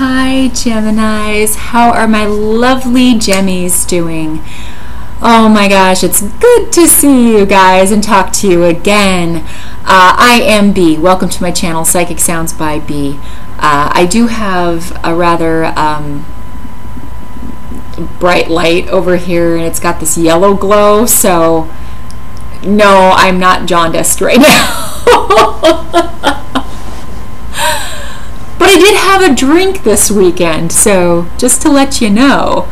Hi Geminis, how are my lovely Gemmies doing? Oh my gosh, it's good to see you guys and talk to you again. I am B. Welcome to my channel, Psychic Sounds by B. I do have a rather bright light over here and it's got this yellow glow, so no, I'm not jaundiced right now. But I did have a drink this weekend, so just to let you know,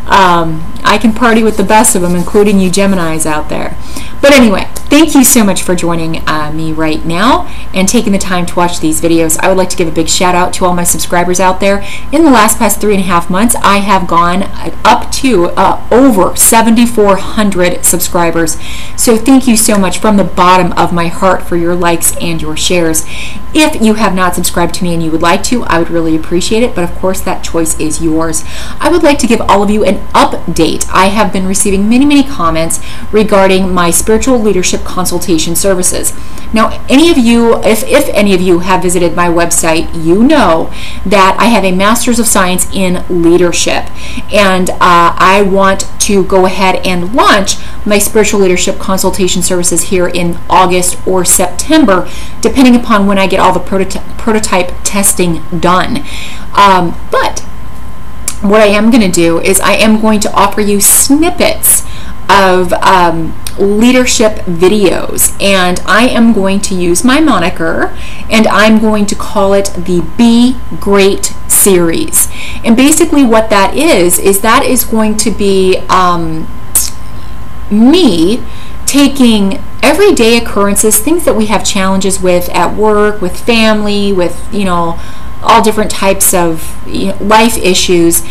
I can party with the best of them, including you Geminis out there. But anyway, thank you so much for joining me right now and taking the time to watch these videos. I would like to give a big shout out to all my subscribers out there. In the past 3.5 months, I have gone up to over 7,400 subscribers. So thank you so much from the bottom of my heart for your likes and your shares. If you have not subscribed to me and you would like to, I would really appreciate it, but of course that choice is yours. I would like to give all of you an update. I have been receiving many comments regarding my spiritual leadership consultation services. Now, any of you, if any of you have visited my website, you know that I have a Master's of Science in Leadership, and I want to go ahead and launch my spiritual leadership consultation services here in August or September, depending upon when I get all the prototype testing done. But what I am going to do is I am going to offer you snippets of leadership videos, and I am going to use my moniker and I'm going to call it the Be Great series. And basically what that is that is going to be me taking everyday occurrences, things that we have challenges with at work, with family, with, you know, all different types of life issues,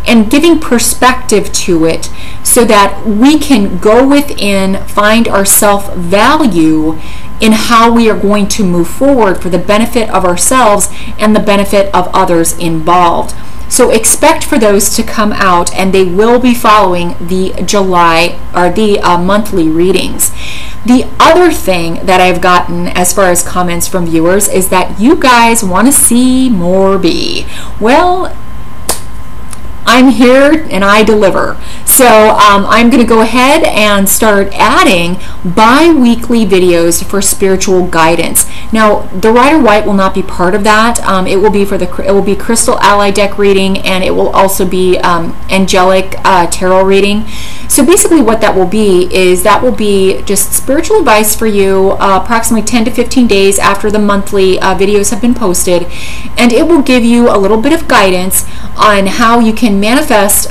and giving perspective to it so that we can go within, find our self-value in how we are going to move forward for the benefit of ourselves and the benefit of others involved. So expect for those to come out, and they will be following the July or the monthly readings. The other thing that I've gotten as far as comments from viewers is that you guys want to see more B. Well, I'm here and I deliver. So I'm going to go ahead and start adding bi-weekly videos for spiritual guidance. Now, the Rider White will not be part of that. It will be for it will be Crystal Ally deck reading, and it will also be angelic tarot reading. So basically what that will be is that will be just spiritual advice for you approximately 10 to 15 days after the monthly videos have been posted, and it will give you a little bit of guidance on how you can manifest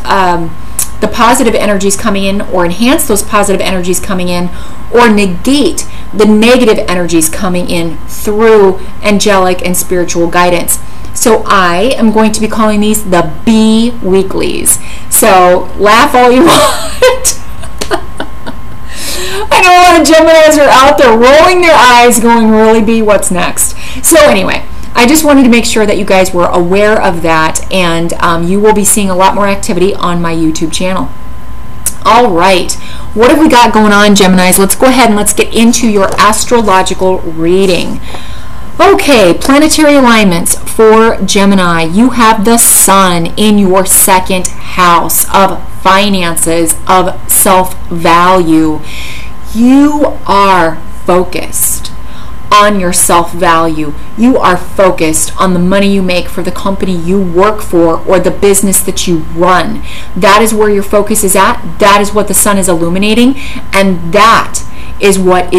the positive energies coming in, or enhance those positive energies coming in, or negate the negative energies coming in through angelic and spiritual guidance. So I am going to be calling these the B Weeklies. So laugh all you want. I know a lot of Geminis are out there rolling their eyes going, really B, what's next? So anyway, I just wanted to make sure that you guys were aware of that, and you will be seeing a lot more activity on my YouTube channel. All right, what have we got going on, Geminis? Let's go ahead and let's get into your astrological reading. Okay, planetary alignments for Gemini. You have the Sun in your second house of finances, of self-value. You are focused on your self-value. You are focused on the money you make for the company you work for or the business that you run. That is where your focus is at. That is what the Sun is illuminating, and that is what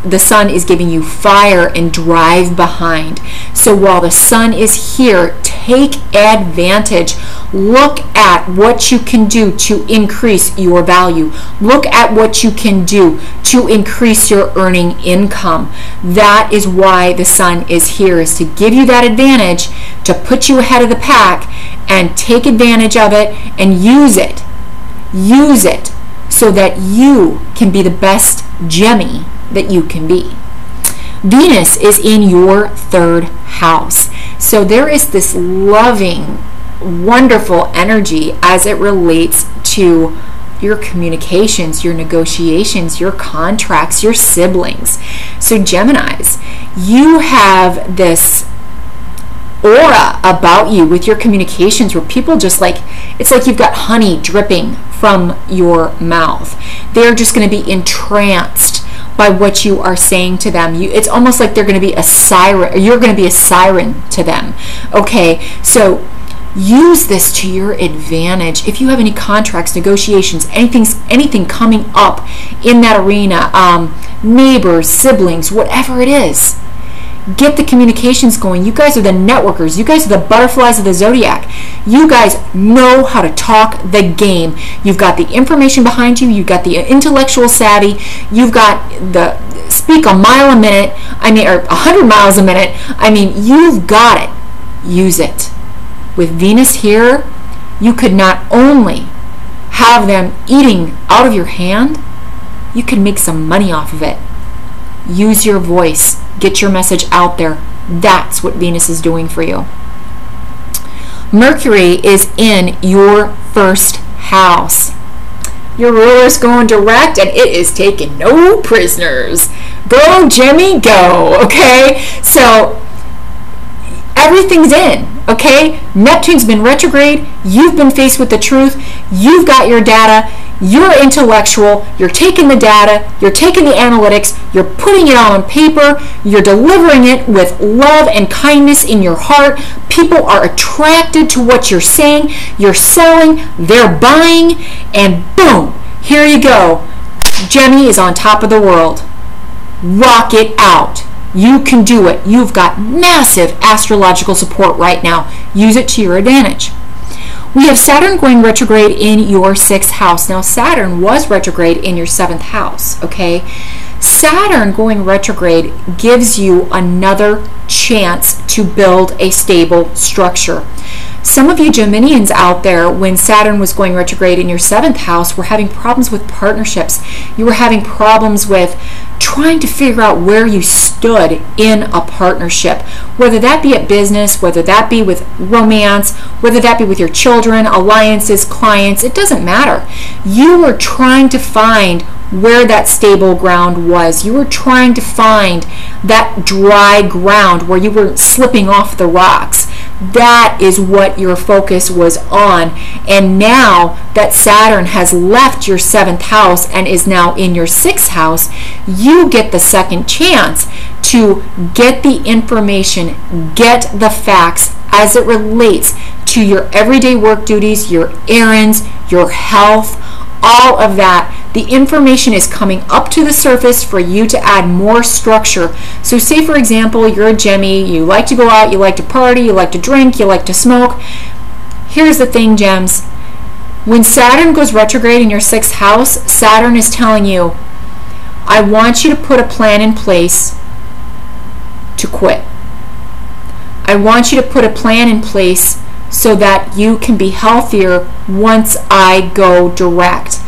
the Sun is giving you fire and drive behind. So while the Sun is here, take advantage. Look at what you can do to increase your value. Look at what you can do to increase your earning income. That is why the Sun is here, is to give you that advantage, to put you ahead of the pack, and take advantage of it and use it. Use it so that you can be the best Gemmy that you can be. Venus is in your third house. So there is this loving, wonderful energy as it relates to your communications, your negotiations, your contracts, your siblings. So Geminis, you have this aura about you with your communications where people just like, it's like you've got honey dripping from your mouth. They're just going to be entranced by what you are saying to them. It's almost like they're going to be a siren, or you're going to be a siren to them. Okay, so use this to your advantage. If you have any contracts, negotiations, anything coming up in that arena, neighbors, siblings, whatever it is, get the communications going. You guys are the networkers. You guys are the butterflies of the zodiac. You guys know how to talk the game. You've got the information behind you. You've got the intellectual savvy. You've got the speak a mile a minute. Or 100 miles a minute. You've got it. Use it. With Venus here, you could not only have them eating out of your hand, you can make some money off of it. Use your voice. Get your message out there. That's what Venus is doing for you. Mercury is in your first house. Your ruler's going direct, and it is taking no prisoners. Go, Jimmy, go. Okay? So everything's in. Okay? Neptune's been retrograde. You've been faced with the truth. You've got your data. You're intellectual. You're taking the data. You're taking the analytics. You're putting it all on paper. You're delivering it with love and kindness in your heart. People are attracted to what you're saying. You're selling. They're buying. And boom, here you go. Gemini is on top of the world. Rock it out. You can do it. You've got massive astrological support right now. Use it to your advantage. We have Saturn going retrograde in your 6th house. Now, Saturn was retrograde in your 7th house, okay? Saturn going retrograde gives you another chance to build a stable structure. Some of you Geminians out there, when Saturn was going retrograde in your 7th house, were having problems with partnerships. You were having problems with trying to figure out where you stood in a partnership, whether that be at business, whether that be with romance, whether that be with your children, alliances, clients, it doesn't matter. You were trying to find where that stable ground was. You were trying to find that dry ground where you were slipping off the rocks. That is what your focus was on. And now that Saturn has left your 7th house and is now in your 6th house, you get the second chance to get the information, get the facts as it relates to your everyday work duties, your errands, your health, all of that. The information is coming up to the surface for you to add more structure. So say, for example, you're a Gemmy, you like to go out, you like to party, you like to drink, you like to smoke. Here's the thing, Gems. When Saturn goes retrograde in your 6th house, Saturn is telling you, I want you to put a plan in place to quit. I want you to put a plan in place so that you can be healthier once I go direct.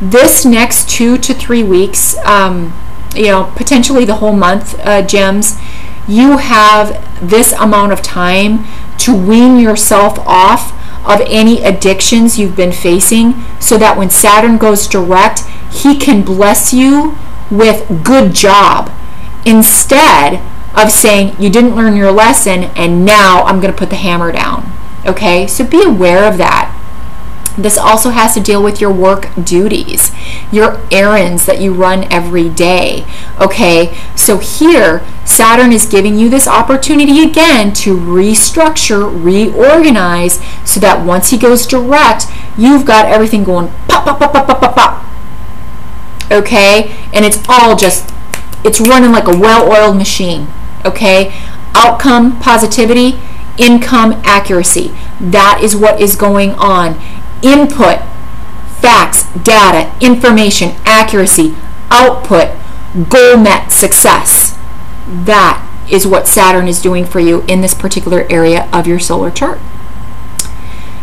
This next 2 to 3 weeks, potentially the whole month, Gems, you have this amount of time to wean yourself off of any addictions you've been facing, so that when Saturn goes direct, he can bless you with good job, instead of saying you didn't learn your lesson and now I'm going to put the hammer down. Okay, so be aware of that. This also has to deal with your work duties, your errands that you run every day. Okay, so here Saturn is giving you this opportunity again to restructure, reorganize, so that once he goes direct, you've got everything going pop, pop, pop, pop, pop, pop, pop. Okay, and it's all just, it's running like a well-oiled machine. Okay, outcome positivity, income accuracy. That is what is going on. Input, facts, data, information, accuracy, output, goal met, success. That is what Saturn is doing for you in this particular area of your solar chart.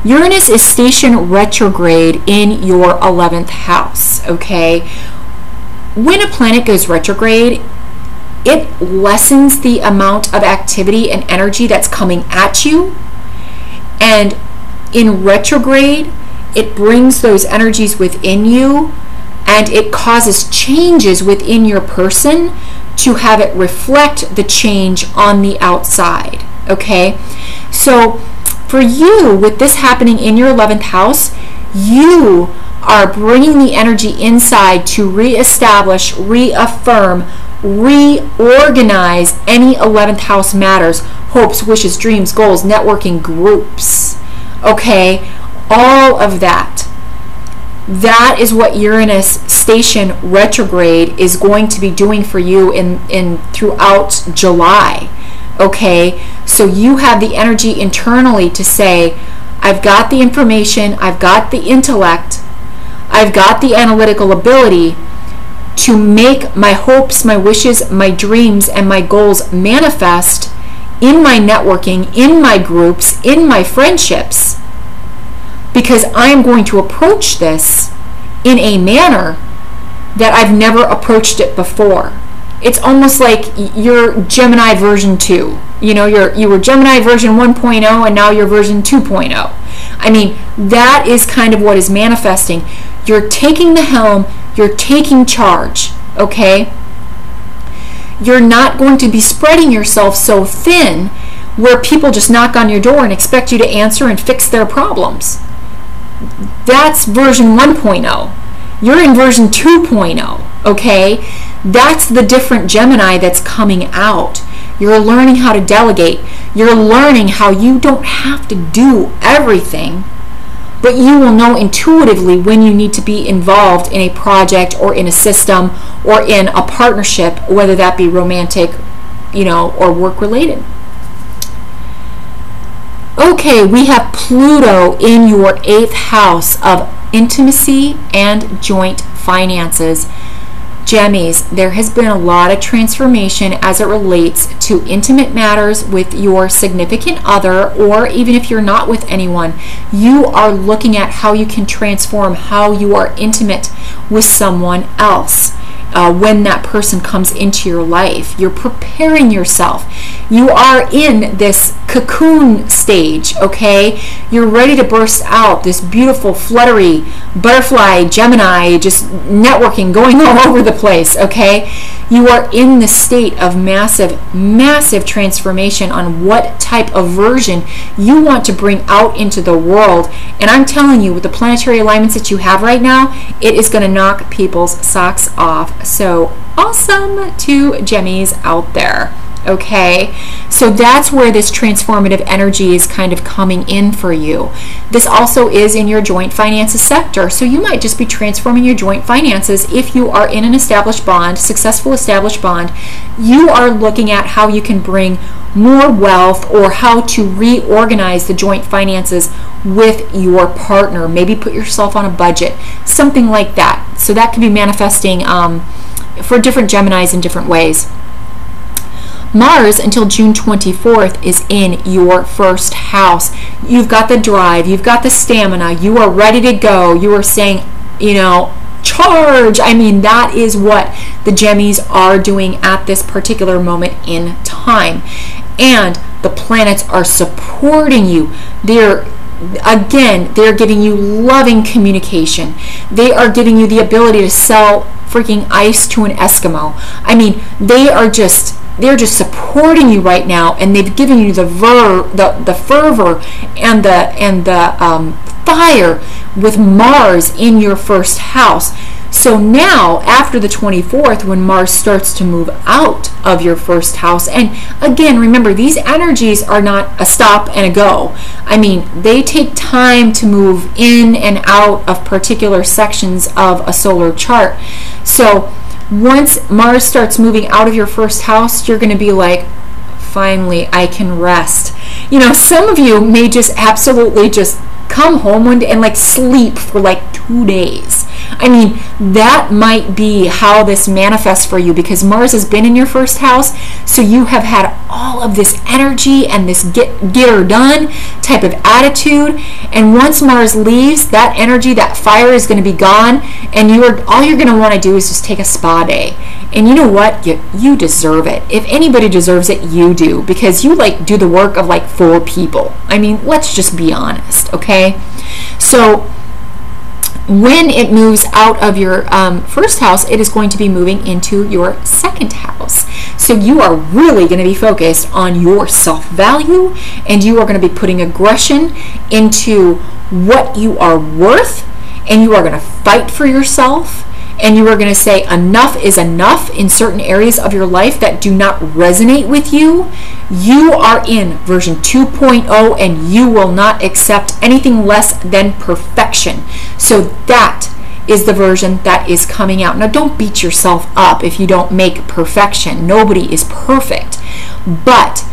Uranus is stationed retrograde in your 11th house, okay? When a planet goes retrograde, it lessens the amount of activity and energy that's coming at you. And in retrograde, it brings those energies within you, and it causes changes within your person to have it reflect the change on the outside. okay? So for you, with this happening in your 11th house, you are bringing the energy inside to reestablish, reaffirm, reorganize any 11th house matters, hopes, wishes, dreams, goals, networking, groups, okay? All of that. That is what Uranus station retrograde is going to be doing for you in throughout July, okay? So you have the energy internally to say, I've got the information, I've got the intellect, I've got the analytical ability to make my hopes, my wishes, my dreams, and my goals manifest in my networking, in my groups, in my friendships, because I'm going to approach this in a manner that I've never approached it before. It's almost like you're Gemini version 2. You know, you were Gemini version 1.0 and now you're version 2.0. I mean, that is kind of what is manifesting. You're taking the helm, you're taking charge, okay? You're not going to be spreading yourself so thin where people just knock on your door and expect you to answer and fix their problems. That's version 1.0. You're in version 2.0, okay? That's the different Gemini that's coming out. You're learning how to delegate. You're learning how you don't have to do everything, but you will know intuitively when you need to be involved in a project or in a system or in a partnership, whether that be romantic, you know, or work related. Okay, we have Pluto in your 8th house of intimacy and joint finances. Gemmies, there has been a lot of transformation as it relates to intimate matters with your significant other, or even if you're not with anyone, you are looking at how you can transform how you are intimate with someone else. When that person comes into your life, you're preparing yourself. You are in this cocoon stage, okay? You're ready to burst out, this beautiful, fluttery, butterfly, Gemini, just networking, going all over the place, okay? You are in the state of massive, massive transformation on what type of version you want to bring out into the world. And I'm telling you, with the planetary alignments that you have right now, it is going to knock people's socks off. So awesome to Gemmies out there. Okay, so that's where this transformative energy is kind of coming in for you. This also is in your joint finances sector, so you might just be transforming your joint finances. If you are in an established bond, successful established bond, you are looking at how you can bring more wealth or how to reorganize the joint finances with your partner. Maybe put yourself on a budget, something like that. So that could be manifesting for different Geminis in different ways. Mars, until June 24th, is in your 1st house. You've got the drive, you've got the stamina, you are ready to go. You are saying, you know, charge. I mean, that is what the Gemmies are doing at this particular moment in time. And the planets are supporting you. They're giving you loving communication. They are giving you the ability to sell freaking ice to an Eskimo. I mean, they're just supporting you right now, and they've given you the fervor and the fire with Mars in your 1st house. So now, after the 24th, when Mars starts to move out of your 1st house, and again, remember, these energies are not a stop and a go. I mean, they take time to move in and out of particular sections of a solar chart. So once Mars starts moving out of your 1st house, you're going to be like, finally, I can rest. You know, some of you may just absolutely just come home one day and like sleep for like 2 days. I mean, that might be how this manifests for you, because Mars has been in your 1st house, so you have had all of this energy and this get her done type of attitude, and once Mars leaves, that energy, that fire is going to be gone, and all you're going to want to do is just take a spa day. And you know what? You deserve it. If anybody deserves it, you do, because you like do the work of like 4 people. I mean, let's just be honest, okay? So when it moves out of your first house, it is going to be moving into your second house. So you are really going to be focused on your self-value, and you are going to be putting aggression into what you are worth, and you are going to fight for yourself, and you are going to say enough is enough in certain areas of your life that do not resonate with you. You are in version 2.0, and you will not accept anything less than perfection. So that is the version that is coming out. Now, don't beat yourself up if you don't make perfection. Nobody is perfect. But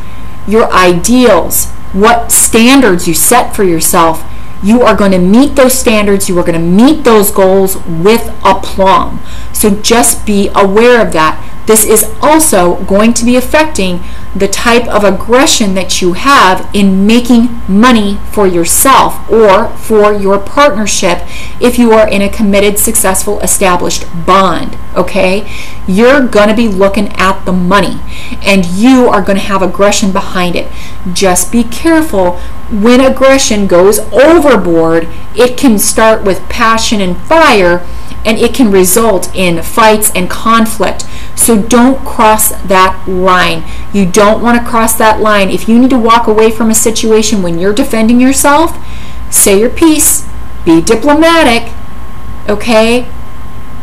your ideals, what standards you set for yourself, you are going to meet those standards, you are going to meet those goals with aplomb. So just be aware of that. This is also going to be affecting the type of aggression that you have in making money for yourself or for your partnership if you are in a committed, successful, established bond, okay? You're going to be looking at the money, and you are going to have aggression behind it. Just be careful. When aggression goes overboard, it can start with passion and fire, and it can result in fights and conflict. So don't cross that line. You don't want to cross that line. If you need to walk away from a situation when you're defending yourself, say your piece, be diplomatic, okay?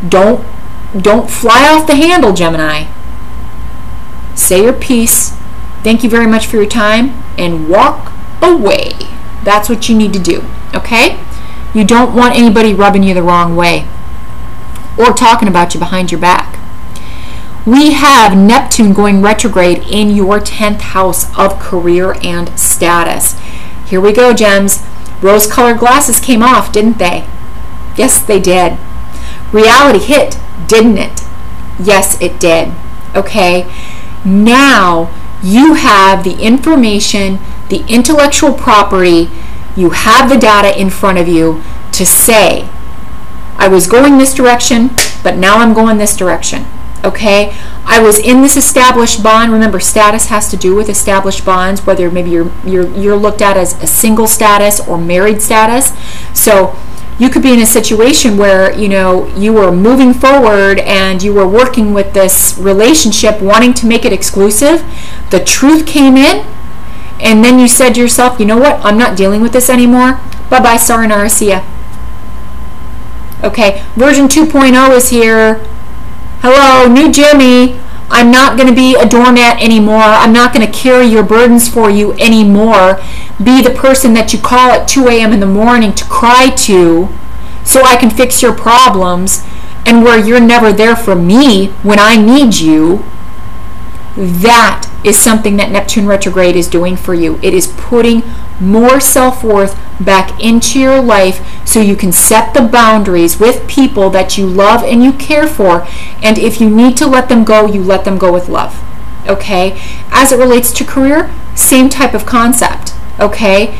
Don't fly off the handle, Gemini. Say your piece. Thank you very much for your time, and walk away. That's what you need to do, okay? You don't want anybody rubbing you the wrong way or talking about you behind your back. We have Neptune going retrograde in your 10th house of career and status. Here we go, Gems. Rose-colored glasses came off, didn't they? Yes, they did. Reality hit, didn't it? Yes, it did. Okay? Now you have the information, the intellectual property, you have the data in front of you to say, I was going this direction, but now I'm going this direction. Okay, I was in this established bond. Remember, status has to do with established bonds, whether maybe you're looked at as a single status or married status. So you could be in a situation where, you know, you were moving forward and you were working with this relationship, wanting to make it exclusive. The truth came in, and then you said to yourself, you know what, I'm not dealing with this anymore. Bye-bye, sayonara, see ya. Okay, version 2.0 is here. Hello, new Jimmy. I'm not going to be a doormat anymore. I'm not going to carry your burdens for you anymore. Be the person that you call at 2 a.m. in the morning to cry to so I can fix your problems, and where you're never there for me when I need you. That is something that Neptune retrograde is doing for you. It is putting more self-worth back into your life so you can set the boundaries with people that you love and you care for, and if you need to let them go, you let them go with love. Okay? As it relates to career, same type of concept. Okay?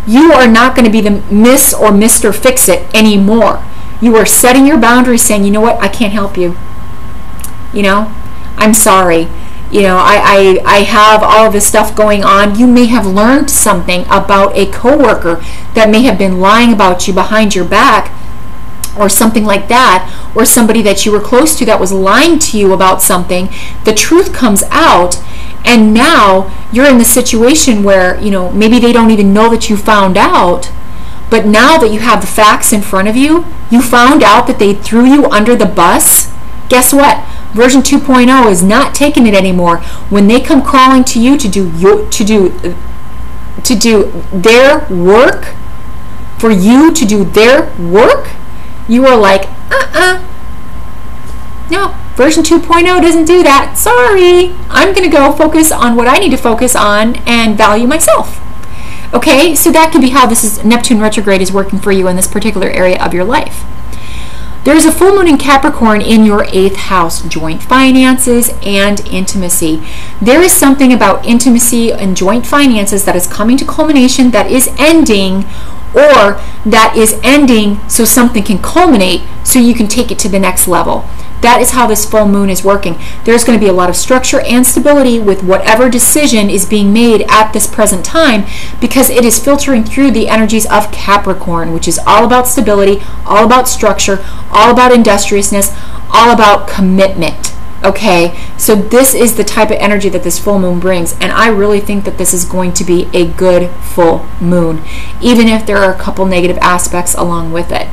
You are not going to be the Miss or Mr. Fix-It anymore. You are setting your boundaries, saying, you know what, I can't help you. You know, I'm sorry. You know, I have all of this stuff going on. You may have learned something about a coworker that may have been lying about you behind your back or something like that, or somebody that you were close to that was lying to you about something. The truth comes out, and now you're in the situation where, you know, maybe they don't even know that you found out, but now that you have the facts in front of you, you found out that they threw you under the bus. Guess what? Version 2.0 is not taking it anymore. When they come crawling to you to do their work, for you to do their work, you are like, no, version 2.0 doesn't do that. Sorry, I'm going to go focus on what I need to focus on and value myself. Okay, so that could be how this is Neptune retrograde is working for you in this particular area of your life. There is a full moon in Capricorn in your 8th house, joint finances and intimacy. There is something about intimacy and joint finances that is coming to culmination, that is ending, or that is ending so something can culminate so you can take it to the next level. That is how this full moon is working. There's going to be a lot of structure and stability with whatever decision is being made at this present time, because it is filtering through the energies of Capricorn, which is all about stability, all about structure, all about industriousness, all about commitment. Okay, so this is the type of energy that this full moon brings, and I really think that this is going to be a good full moon, even if there are a couple negative aspects along with it.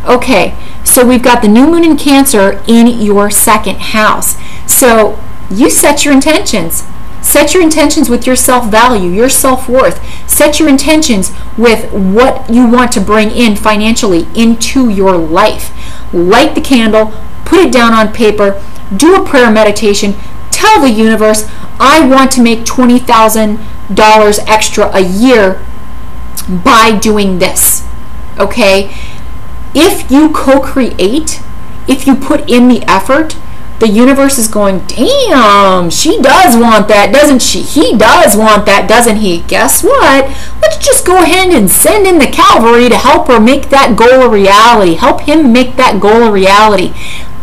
Okay, so we've got the new moon in Cancer in your second house. So you set your intentions. Set your intentions with your self-value, your self-worth. Set your intentions with what you want to bring in financially into your life. Light the candle, put it down on paper, do a prayer meditation, tell the universe, I want to make $20,000 extra a year by doing this. Okay? If you co-create, if you put in the effort, the universe is going, damn, she does want that, doesn't she? He does want that, doesn't he? Guess what? Let's just go ahead and send in the cavalry to help her make that goal a reality. Help him make that goal a reality.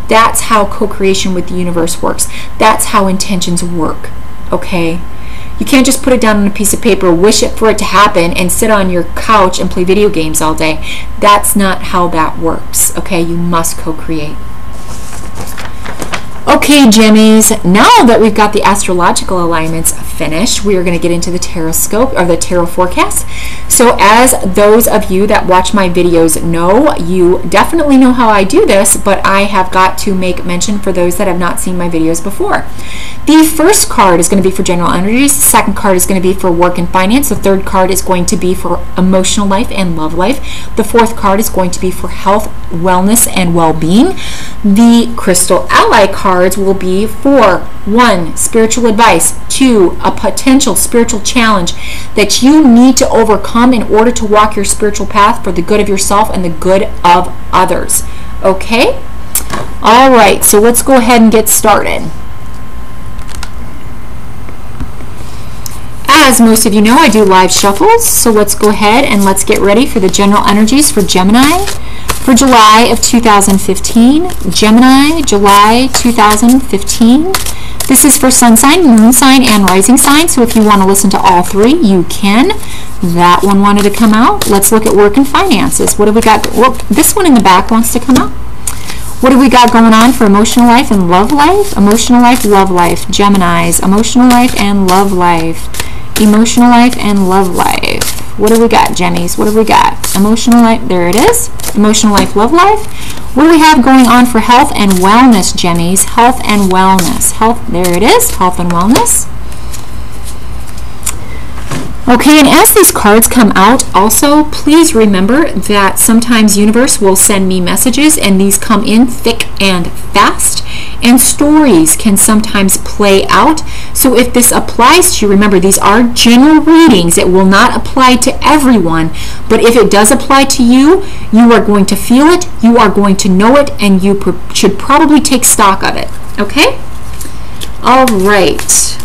That's how co-creation with the universe works. That's how intentions work. Okay? You can't just put it down on a piece of paper, wish it for it to happen, and sit on your couch and play video games all day. That's not how that works. Okay? You must co-create. Okay, Gemmies, now that we've got the astrological alignments finished, we are going to get into the Tarotscope, or the tarot forecast. So as those of you that watch my videos know, you definitely know how I do this, but I have got to make mention for those that have not seen my videos before. The first card is going to be for general energies, the second card is going to be for work and finance, the third card is going to be for emotional life and love life, the fourth card is going to be for health, wellness, and well-being. The crystal ally cards will be for 1, spiritual advice, 2, a potential spiritual challenge that you need to overcome in order to walk your spiritual path for the good of yourself and the good of others. Okay? All right, so let's go ahead and get started. As most of you know, I do live shuffles, so let's go ahead and let's get ready for the general energies for Gemini for July of 2015. Gemini, July 2015. This is for sun sign, moon sign, and rising sign, so if you want to listen to all three, you can. That one wanted to come out. Let's look at work and finances. What have we got? Well, this one in the back wants to come out. What have we got going on for emotional life and love life? Emotional life, love life. Geminis, emotional life and love life. Emotional life and love life. What have we got, Gemmies? What have we got? Emotional life, there it is. Emotional life, love life. What do we have going on for health and wellness, Gemmies? Health and wellness. Health, there it is. Health and wellness. Okay, and as these cards come out, also, please remember that sometimes universe will send me messages, and these come in thick and fast, and stories can sometimes play out. So if this applies to you, remember, these are general readings. It will not apply to everyone, but if it does apply to you, you are going to feel it, you are going to know it, and you should probably take stock of it. Okay? All right.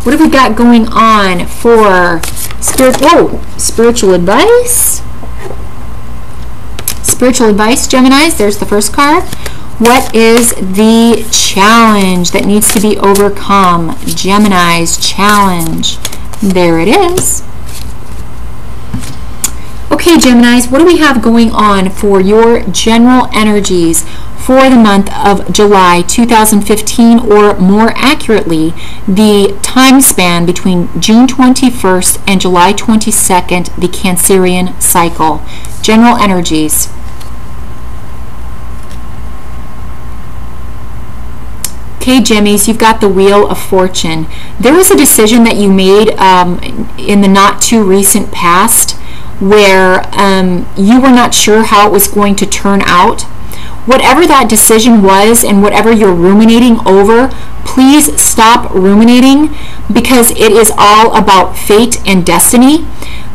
What have we got going on for spiritual advice? Spiritual advice, Geminis. There's the first card. What is the challenge that needs to be overcome? Gemini's challenge. There it is. Okay, Geminis, what do we have going on for your general energies for the month of July 2015, or more accurately, the time span between June 21st and July 22nd, the Cancerian cycle? General energies. Okay, Gemmies, you've got the Wheel of Fortune. There was a decision that you made in the not too recent past where you were not sure how it was going to turn out. Whatever that decision was and whatever you're ruminating over, please stop ruminating, because it is all about fate and destiny.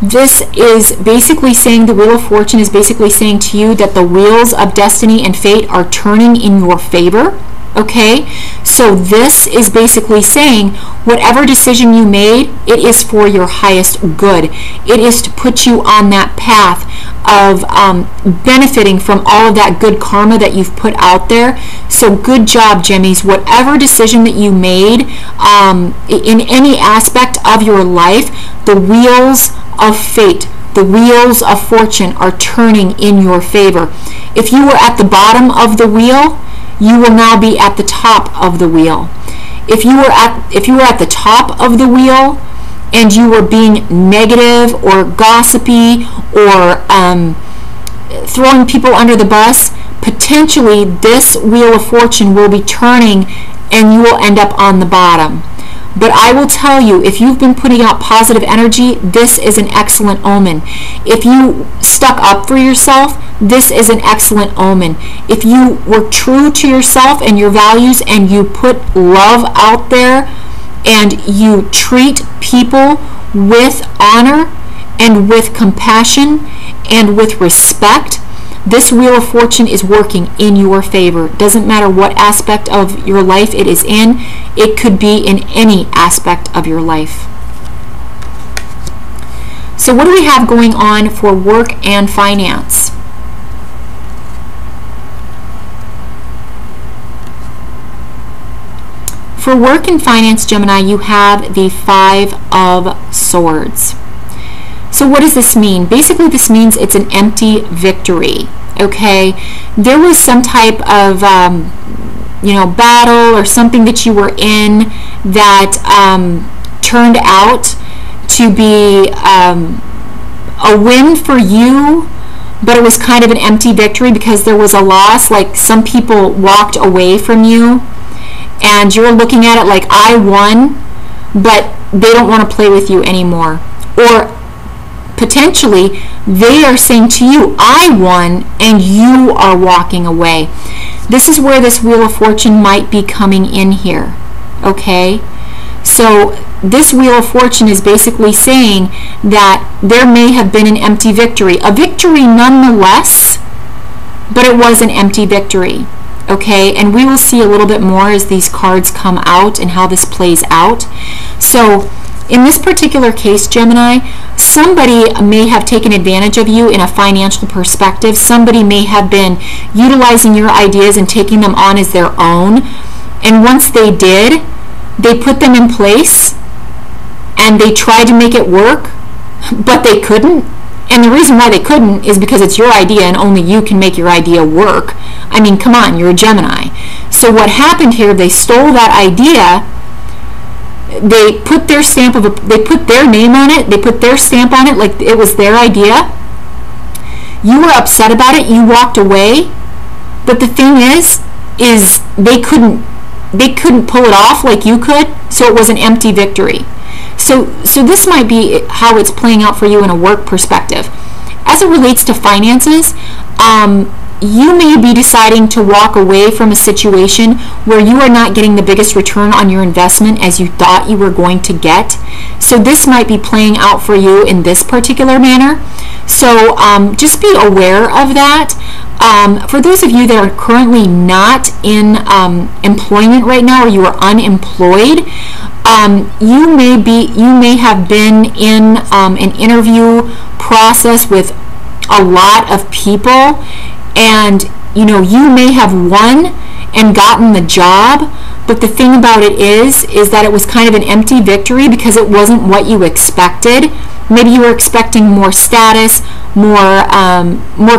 This is basically saying, the Wheel of Fortune is basically saying to you that the wheels of destiny and fate are turning in your favor. Okay, so this is basically saying whatever decision you made, it is for your highest good. It is to put you on that path of benefiting from all of that good karma that you've put out there. So good job, Gemmies. Whatever decision that you made in any aspect of your life, the wheels of fate, the wheels of fortune are turning in your favor. If you were at the bottom of the wheel, you will now be at the top of the wheel. If you were at the top of the wheel and you were being negative or gossipy or throwing people under the bus, potentially this wheel of fortune will be turning and you will end up on the bottom. But I will tell you, if you've been putting out positive energy, this is an excellent omen. If you stuck up for yourself, this is an excellent omen. If you were true to yourself and your values and you put love out there and you treat people with honor and with compassion and with respect, this wheel of fortune is working in your favor. Doesn't matter what aspect of your life it is in. It could be in any aspect of your life. So what do we have going on for work and finance? For work and finance, Gemini, you have the Five of Swords. So what does this mean? Basically, this means it's an empty victory. Okay, there was some type of battle or something that you were in that turned out to be a win for you, but it was kind of an empty victory because there was a loss. Like some people walked away from you, and you're looking at it like, I won, but they don't want to play with you anymore. Or potentially they are saying to you, I won, and you are walking away. This is where this Wheel of Fortune might be coming in here. Okay, so this Wheel of Fortune is basically saying that there may have been an empty victory, a victory nonetheless, but it was an empty victory. Okay, and we will see a little bit more as these cards come out and how this plays out. So in this particular case, Gemini, somebody may have taken advantage of you in a financial perspective. Somebody may have been utilizing your ideas and taking them on as their own. And once they did, they put them in place and they tried to make it work, but they couldn't. And the reason why they couldn't is because it's your idea and only you can make your idea work. I mean, come on, you're a Gemini. So what happened here, they stole that idea. They put their stamp they put their name on it, they put their stamp on it like it was their idea. You were upset about it, you walked away, but the thing is they couldn't pull it off like you could, so it was an empty victory. So this might be how it's playing out for you in a work perspective. As it relates to finances, you may be deciding to walk away from a situation where you are not getting the biggest return on your investment as you thought you were going to get. So this might be playing out for you in this particular manner. So just be aware of that. For those of you that are currently not in employment right now, or you are unemployed, you may have been in an interview process with a lot of people, and you may have won and gotten the job, but the thing about it is that it was kind of an empty victory because it wasn't what you expected. Maybe you were expecting more status, more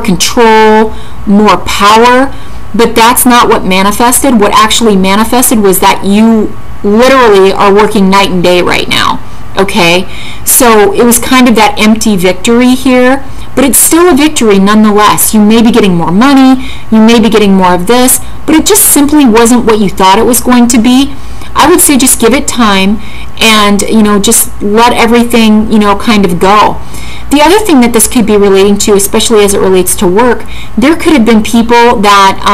control, more power, but that's not what manifested. What actually manifested was that you literally are working night and day right now. Okay, so it was kind of that empty victory here, but it's still a victory nonetheless. You may be getting more money, you may be getting more of this, but it just simply wasn't what you thought it was going to be. I would say just give it time and just let everything kind of go. The other thing that this could be relating to, especially as it relates to work, there could have been people that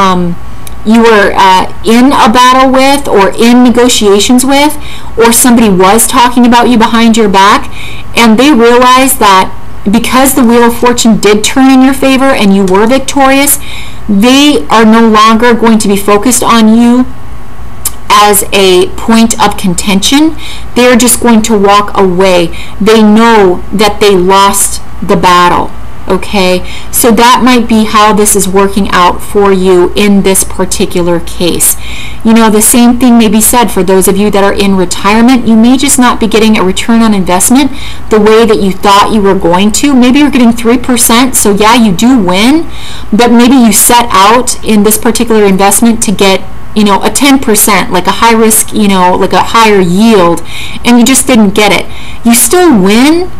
you were in a battle with or in negotiations with, or somebody was talking about you behind your back, and they realized that because the Wheel of Fortune did turn in your favor and you were victorious, they are no longer going to be focused on you as a point of contention. They're just going to walk away. They know that they lost the battle. Okay, so that might be how this is working out for you in this particular case. You know, the same thing may be said for those of you that are in retirement. You may just not be getting a return on investment the way that you thought you were going to. Maybe you're getting 3%, so yeah, you do win, but maybe you set out in this particular investment to get, you know, a 10%, like a high risk, you know, like a higher yield, and you just didn't get it. You still win,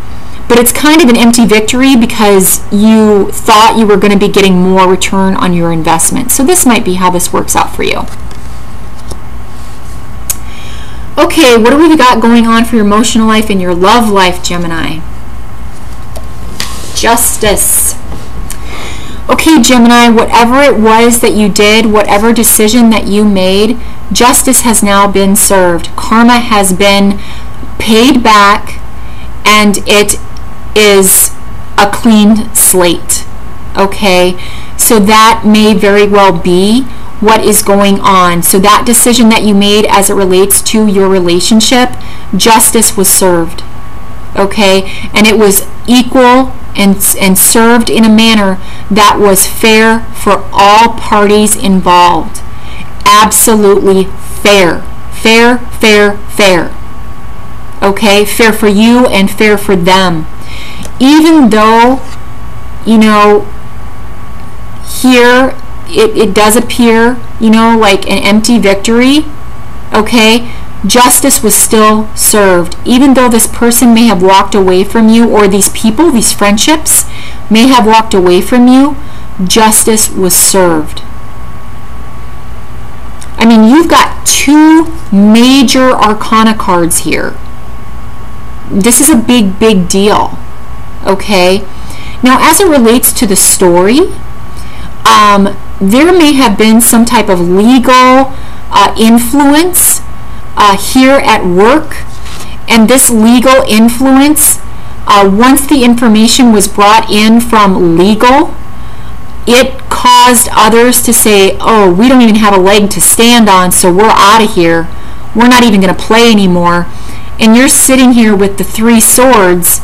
but it's kind of an empty victory because you thought you were going to be getting more return on your investment. So this might be how this works out for you. Okay, what do we got going on for your emotional life and your love life, Gemini? Justice. Okay, Gemini, whatever it was that you did, whatever decision that you made, justice has now been served. Karma has been paid back, and it is a clean slate. Okay, so that may very well be what is going on. So that decision that you made as it relates to your relationship, justice was served. Okay, and it was equal and served in a manner that was fair for all parties involved. Absolutely fair. Fair, fair, fair. Okay, fair for you and fair for them. Even though, you know, here it does appear, you know, like an empty victory, okay, justice was still served. Even though this person may have walked away from you, or these people, these friendships may have walked away from you, justice was served. I mean, you've got two major arcana cards here. This is a big, big deal. Okay, now as it relates to the story, there may have been some type of legal influence here at work, and this legal influence, once the information was brought in from legal, it caused others to say, oh, we don't even have a leg to stand on, so we're out of here. We're not even going to play anymore. And you're sitting here with the 3 swords,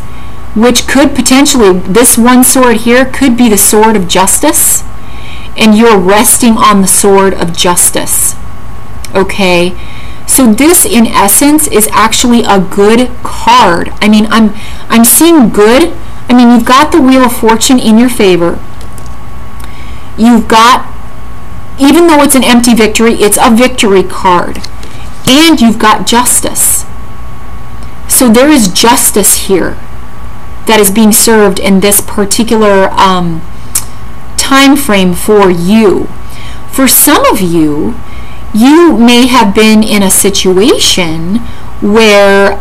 which could potentially, this one sword here could be the sword of justice, and you're resting on the sword of justice. Okay, so this in essence is actually a good card. I mean, I'm seeing good. I mean, you've got the Wheel of Fortune in your favor. You've got, even though it's an empty victory, it's a victory card, and you've got justice. So there is justice here that is being served in this particular time frame for you. For some of you, you may have been in a situation where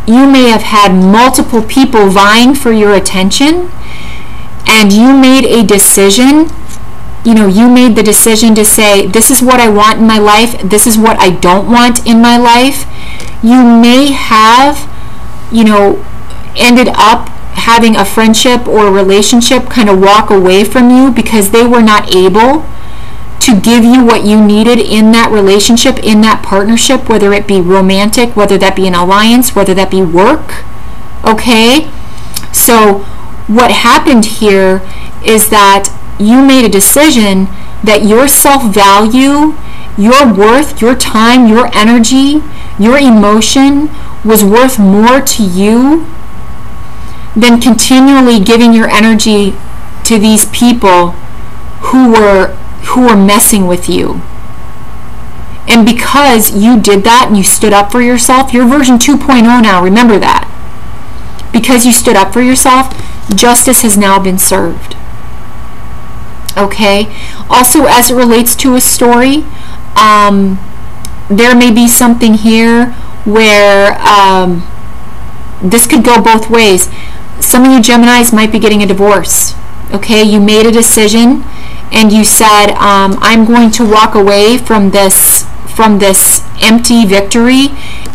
you may have had multiple people vying for your attention, and you made a decision. You know, you made the decision to say, this is what I want in my life, this is what I don't want in my life. You may have, you know, ended up having a friendship or a relationship kind of walk away from you because they were not able to give you what you needed in that relationship, in that partnership, whether it be romantic, whether that be an alliance, whether that be work. Okay? So what happened here is that you made a decision that your self-value, your worth, your time, your energy, your emotion was worth more to you than continually giving your energy to these people who were messing with you. And because you did that and you stood up for yourself, you're version 2.0 now, remember that. Because you stood up for yourself, justice has now been served. Okay? Also, as it relates to a story, there may be something here where this could go both ways. Some of you Geminis might be getting a divorce. Okay? You made a decision and you said, I'm going to walk away from this empty victory,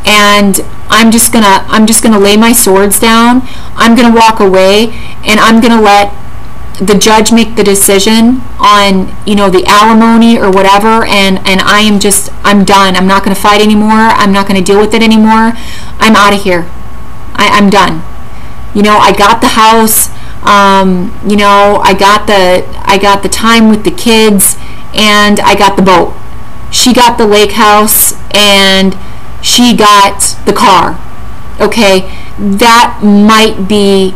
and I'm just gonna lay my swords down. I'm gonna walk away, and I'm gonna let the judge make the decision on, you know, the alimony or whatever, and I'm done. I'm not going to fight anymore. I'm not going to deal with it anymore. I'm out of here. I'm done. You know, I got the house. You know, I got the time with the kids, and I got the boat. She got the lake house, and she got the car. Okay, that might be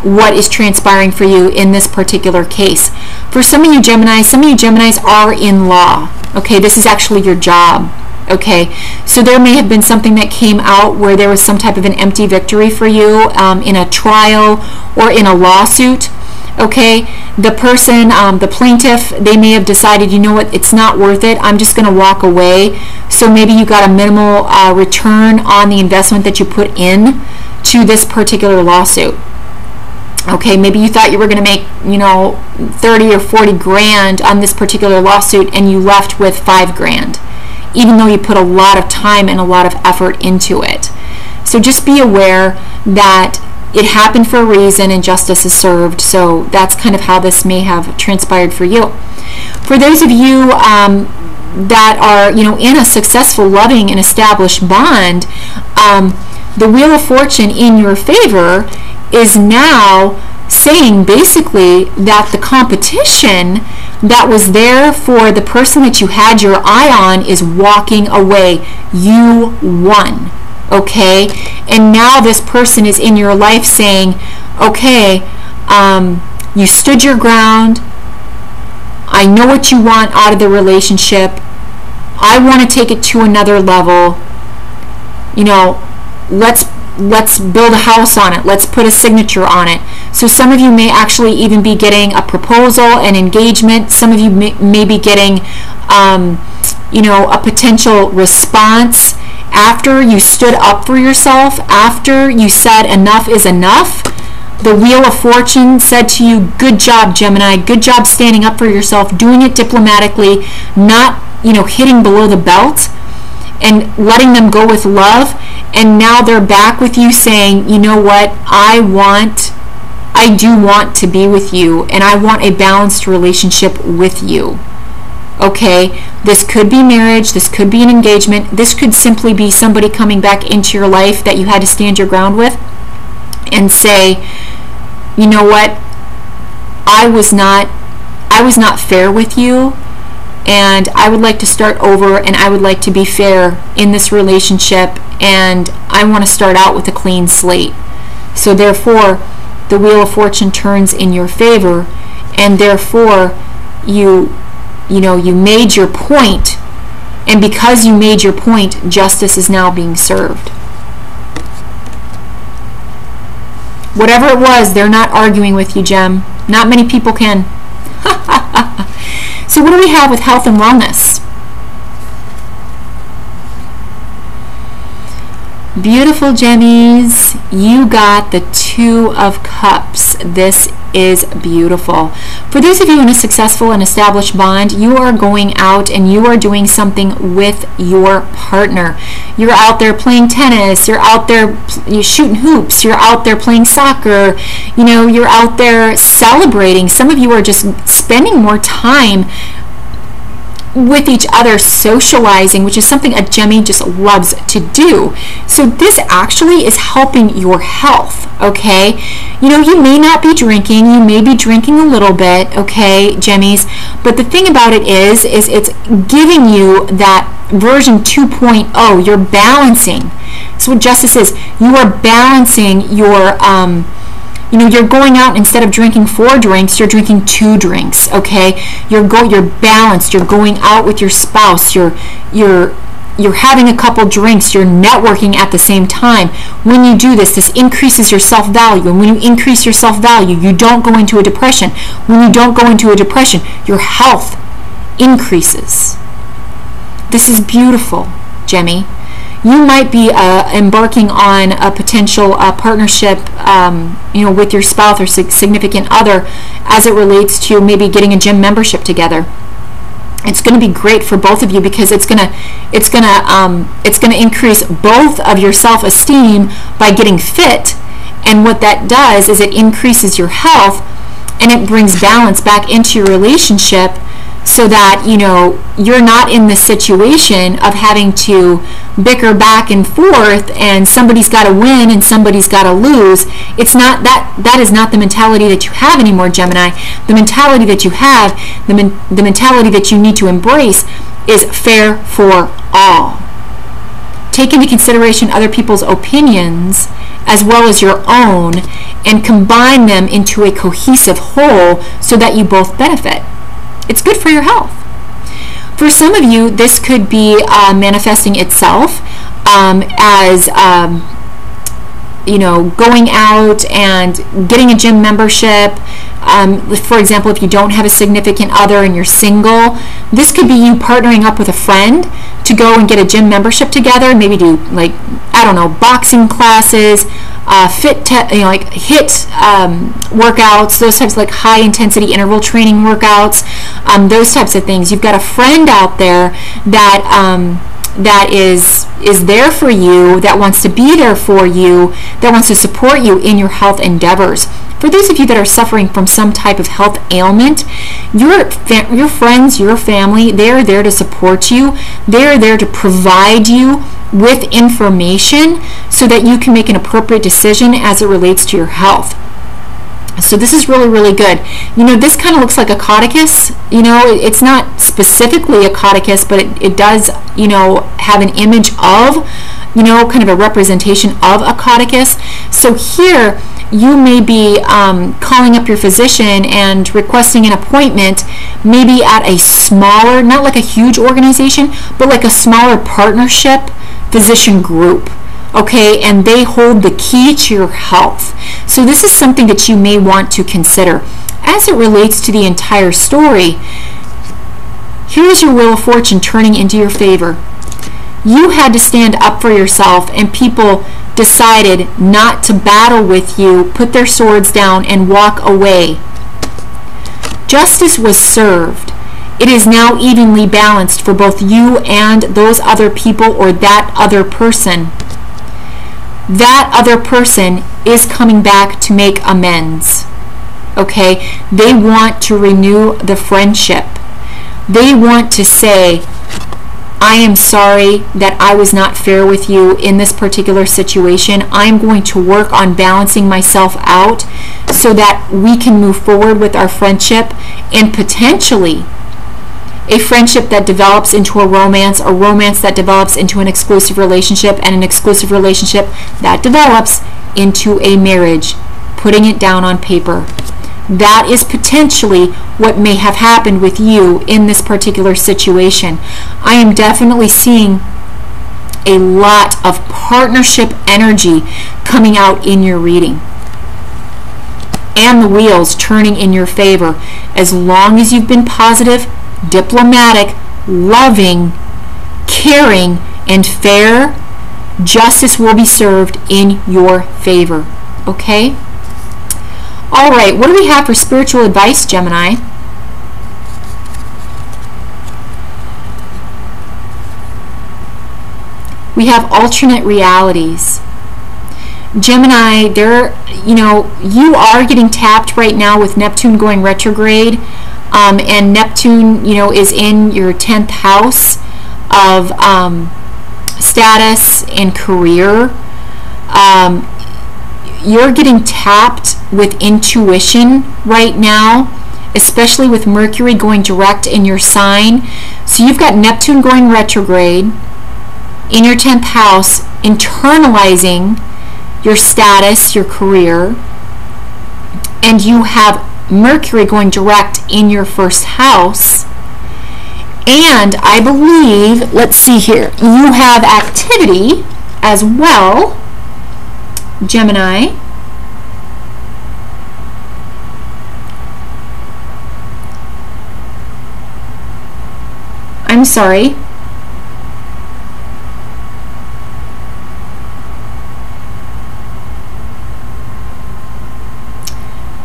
what is transpiring for you in this particular case. For some of you Geminis are in law. Okay, this is actually your job. Okay, so there may have been something that came out where there was some type of an empty victory for you in a trial or in a lawsuit. Okay, the person, the plaintiff, they may have decided, you know what, it's not worth it. I'm just going to walk away. So maybe you got a minimal return on the investment that you put in to this particular lawsuit. Okay, maybe you thought you were going to make, you know, 30 or 40 grand on this particular lawsuit, and you left with 5 grand, even though you put a lot of time and a lot of effort into it. So just be aware that it happened for a reason and justice is served. So that's kind of how this may have transpired for you. For those of you that are, you know, in a successful, loving, and established bond, the Wheel of Fortune in your favor is now saying basically that the competition that was there for the person that you had your eye on is walking away. You won. Okay, and now this person is in your life saying, okay, you stood your ground. I know what you want out of the relationship. I want to take it to another level. You know, let's build a house on it. Let's put a signature on it. So some of you may actually even be getting a proposal, an engagement. Some of you may be getting, you know, a potential response after you stood up for yourself, after you said enough is enough. The Wheel of Fortune said to you, good job, Gemini. Good job standing up for yourself, doing it diplomatically, not, you know, hitting below the belt, and letting them go with love. And now they're back with you saying, you know what, I do want to be with you, and I want a balanced relationship with you. Okay, this could be marriage, this could be an engagement, this could simply be somebody coming back into your life that you had to stand your ground with and say, you know what, I was not fair with you, and I would like to start over, and I would like to be fair in this relationship, and I want to start out with a clean slate. So therefore, the Wheel of Fortune turns in your favor, and therefore you made your point, and because you made your point, justice is now being served. Whatever it was, they're not arguing with you, Gem. Not many people can. So what do we have with health and wellness? Beautiful Gemmies, you got the Two of Cups. This is beautiful. For those of you in a successful and established bond, you are going out and you are doing something with your partner. You're out there playing tennis, you're out there shooting hoops, you're out there playing soccer, you know, you're out there celebrating. Some of you are just spending more time with each other, socializing, which is something a Gemmy just loves to do. So this actually is helping your health, okay? You know, you may not be drinking, you may be drinking a little bit, okay, Gemmies, but the thing about it is it's giving you that version 2.0. You're balancing. So what justice is, you are balancing your you know, you're going out, instead of drinking 4 drinks, you're drinking 2 drinks, okay? You're balanced. You're going out with your spouse. You're having a couple drinks. You're networking at the same time. When you do this, this increases your self-value. And when you increase your self-value, you don't go into a depression. When you don't go into a depression, your health increases. This is beautiful, Gemmy. You might be embarking on a potential partnership, you know, with your spouse or significant other, as it relates to maybe getting a gym membership together. It's going to be great for both of you because it's going to increase both of your self-esteem by getting fit, and what that does is it increases your health, and it brings balance back into your relationship, so that, you know, you're not in the situation of having to bicker back and forth and somebody's got to win and somebody's got to lose. It's not that is not the mentality that you have anymore, Gemini. The mentality that you have, the mentality that you need to embrace is fair for all. Take into consideration other people's opinions as well as your own and combine them into a cohesive whole so that you both benefit. It's good for your health. For some of you, this could be manifesting itself as you know, going out and getting a gym membership. For example, if you don't have a significant other and you're single, this could be you partnering up with a friend to go and get a gym membership together. Maybe do, like, I don't know, boxing classes, like HIIT workouts, those types of, like, high intensity interval training workouts, those types of things. You've got a friend out there that is there for you, that wants to be there for you, that wants to support you in your health endeavors. For those of you that are suffering from some type of health ailment, your friends, your family, they're there to support you. They're there to provide you with information so that you can make an appropriate decision as it relates to your health. So this is really, really good. You know, this kind of looks like a caucus. You know, it's not specifically a caucus, but it does, you know, have an image of, you know, kind of a representation of a caucus. So here, you may be calling up your physician and requesting an appointment, maybe at a smaller, not like a huge organization, but like a smaller partnership physician group. Okay, and they hold the key to your health. So this is something that you may want to consider. As it relates to the entire story, here's your Wheel of Fortune turning into your favor. You had to stand up for yourself, and people decided not to battle with you, put their swords down, and walk away. Justice was served. It is now evenly balanced for both you and those other people or that other person. That other person is coming back to make amends. Okay? They want to renew the friendship. They want to say, I am sorry that I was not fair with you in this particular situation. I'm going to work on balancing myself out so that we can move forward with our friendship, and potentially a friendship that develops into a romance that develops into an exclusive relationship, and an exclusive relationship that develops into a marriage, putting it down on paper. That is potentially what may have happened with you in this particular situation. I am definitely seeing a lot of partnership energy coming out in your reading, and the wheels turning in your favor. As long as you've been positive, diplomatic, loving, caring, and fair, justice will be served in your favor. Okay? All right, what do we have for spiritual advice, Gemini? We have alternate realities. Gemini, you are getting tapped right now with Neptune going retrograde. And Neptune, is in your 10th house of status and career. You're getting tapped with intuition right now, especially with Mercury going direct in your sign. So you've got Neptune going retrograde in your 10th house, internalizing your status, your career, and you have Mercury going direct in your first house. And I believe, let's see here, you have activity as well, Gemini. I'm sorry.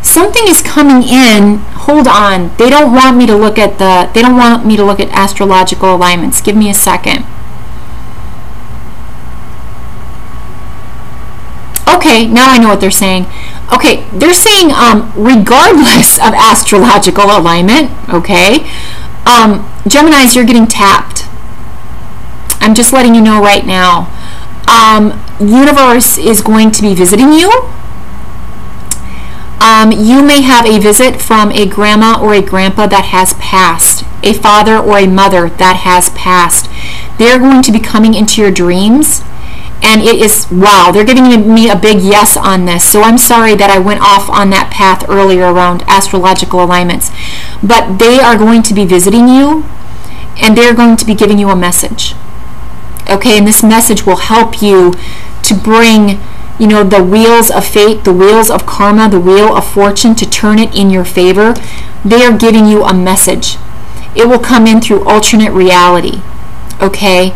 Something is coming in. Hold on. They don't want me to look at astrological alignments. Give me a second. Okay, now I know what they're saying. Okay, they're saying regardless of astrological alignment, okay, Geminis, you're getting tapped. I'm just letting you know right now. Universe is going to be visiting you. You may have a visit from a grandma or a grandpa that has passed, a father or a mother that has passed. They're going to be coming into your dreams, and it is, wow, they're giving me a big yes on this. So I'm sorry that I went off on that path earlier around astrological alignments. But they are going to be visiting you, and they're going to be giving you a message. Okay, and this message will help you to bring, you know, the wheels of fate, the wheels of karma, the wheel of fortune, to turn it in your favor. They are giving you a message. It will come in through alternate reality. Okay,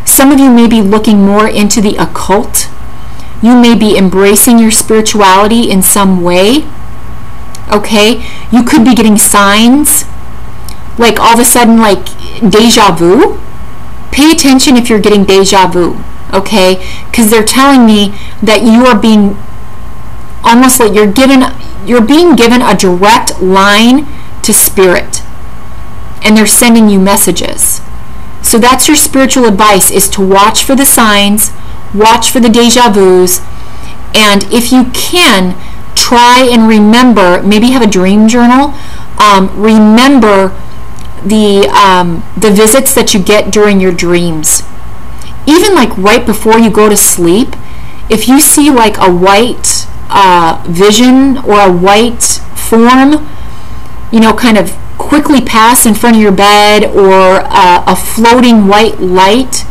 some of you may be looking more into the occult. You may be embracing your spirituality in some way. Okay, you could be getting signs, like all of a sudden, like deja vu. Pay attention if you're getting deja vu, okay? Because they're telling me that you are being almost like you're being given a direct line to spirit, and they're sending you messages. So that's your spiritual advice, is to watch for the signs, watch for the deja vus, and if you can, try and remember, maybe have a dream journal, remember the visits that you get during your dreams. Even like right before you go to sleep, if you see like a white vision or a white form, you know, kind of quickly pass in front of your bed, or a floating white light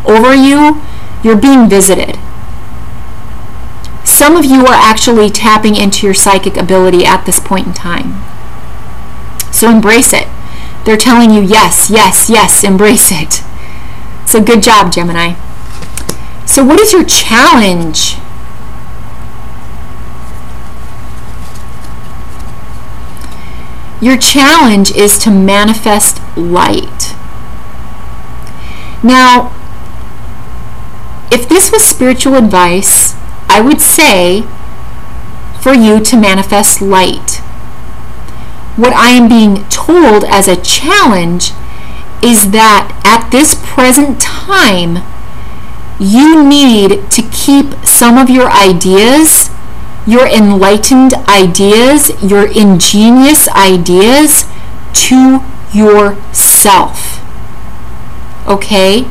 over you, you're being visited. Some of you are actually tapping into your psychic ability at this point in time. So embrace it. They're telling you yes, yes, yes, embrace it. So good job, Gemini. So what is your challenge? Your challenge is to manifest light. Now, if this was spiritual advice, I would say for you to manifest light. What I am being told as a challenge is that at this present time, you need to keep some of your ideas, your enlightened ideas, your ingenious ideas, to yourself. Okay?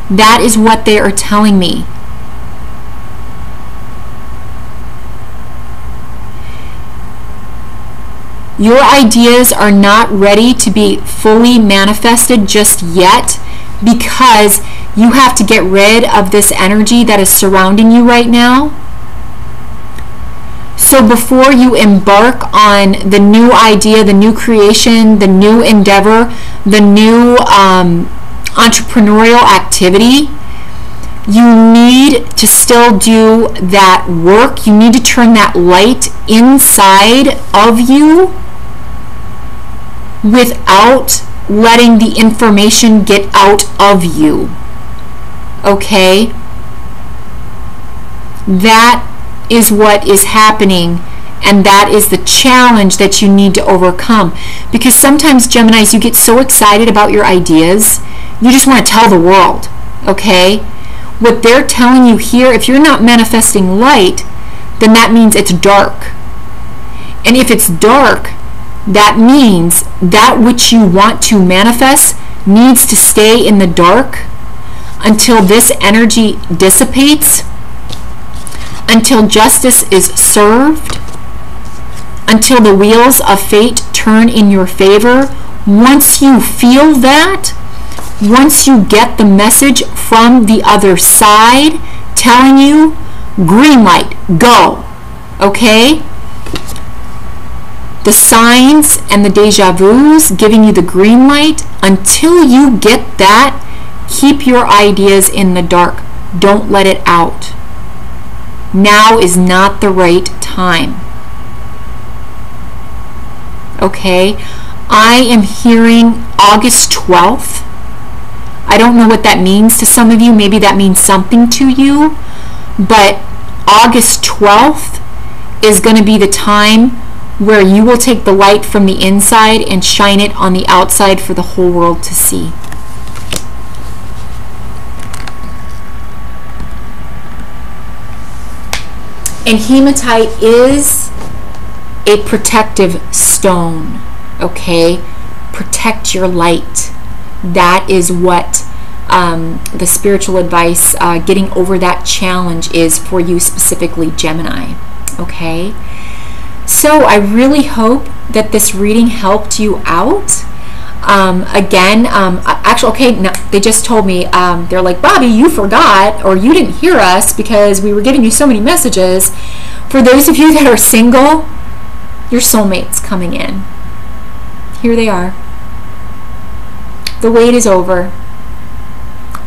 That is what they are telling me. Your ideas are not ready to be fully manifested just yet, because you have to get rid of this energy that is surrounding you right now. So before you embark on the new idea, the new creation, the new endeavor, the new entrepreneurial activity, you need to still do that work. You need to turn that light inside of you without letting the information get out of you. Okay? That is what is happening, and that is the challenge that you need to overcome. Because sometimes, Geminis, you get so excited about your ideas, you just want to tell the world. Okay? What they're telling you here, if you're not manifesting light, then that means it's dark. And if it's dark, that means that which you want to manifest needs to stay in the dark until this energy dissipates, until justice is served, until the wheels of fate turn in your favor. Once you feel that, once you get the message from the other side telling you, green light, go, okay? The signs and the deja vus giving you the green light, until you get that, keep your ideas in the dark. Don't let it out. Now is not the right time. Okay? I am hearing August 12th. I don't know what that means to some of you. Maybe that means something to you. But August 12th is going to be the time where you will take the light from the inside and shine it on the outside for the whole world to see. And hematite is a protective stone, okay? Protect your light. That is what the spiritual advice, getting over that challenge, is for you specifically, Gemini, okay? So I really hope that this reading helped you out. Actually, okay, no, they just told me, they're like, Bobby, you forgot, or you didn't hear us because we were giving you so many messages. For those of you that are single, your soulmate's coming in. Here they are. The wait is over.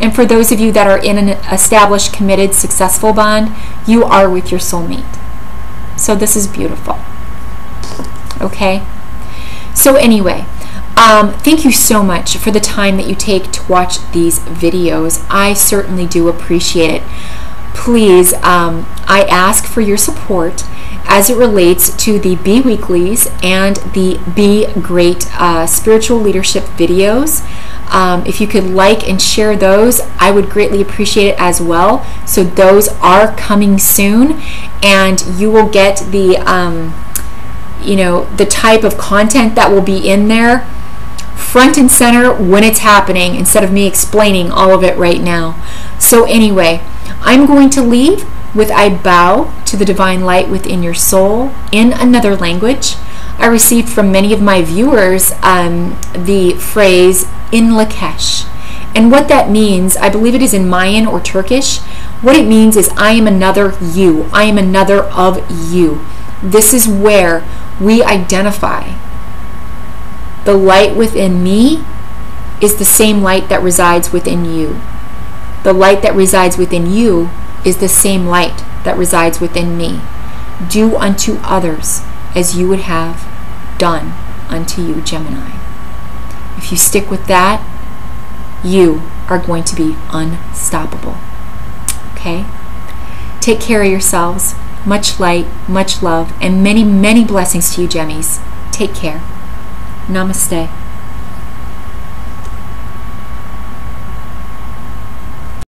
And for those of you that are in an established, committed, successful bond, you are with your soulmate. So this is beautiful. Okay? So anyway, thank you so much for the time that you take to watch these videos. I certainly do appreciate it. Please, I ask for your support as it relates to the Be Weeklies and the Be Great spiritual leadership videos. If you could like and share those, I would greatly appreciate it as well. So those are coming soon, and you will get the the type of content that will be in there front and center when it's happening, instead of me explaining all of it right now. So anyway, I'm going to leave with I bow to the divine light within your soul in another language. I received from many of my viewers the phrase in Lakesh. And what that means, I believe it is in Mayan or Turkish, what it means is I am another you. I am another of you. This is where we identify. The light within me is the same light that resides within you. The light that resides within you is the same light that resides within me. Do unto others as you would have done unto you, Gemini. If you stick with that, you are going to be unstoppable. Okay? Take care of yourselves. Much light, much love, and many, many blessings to you, Gemmies. Take care. Namaste.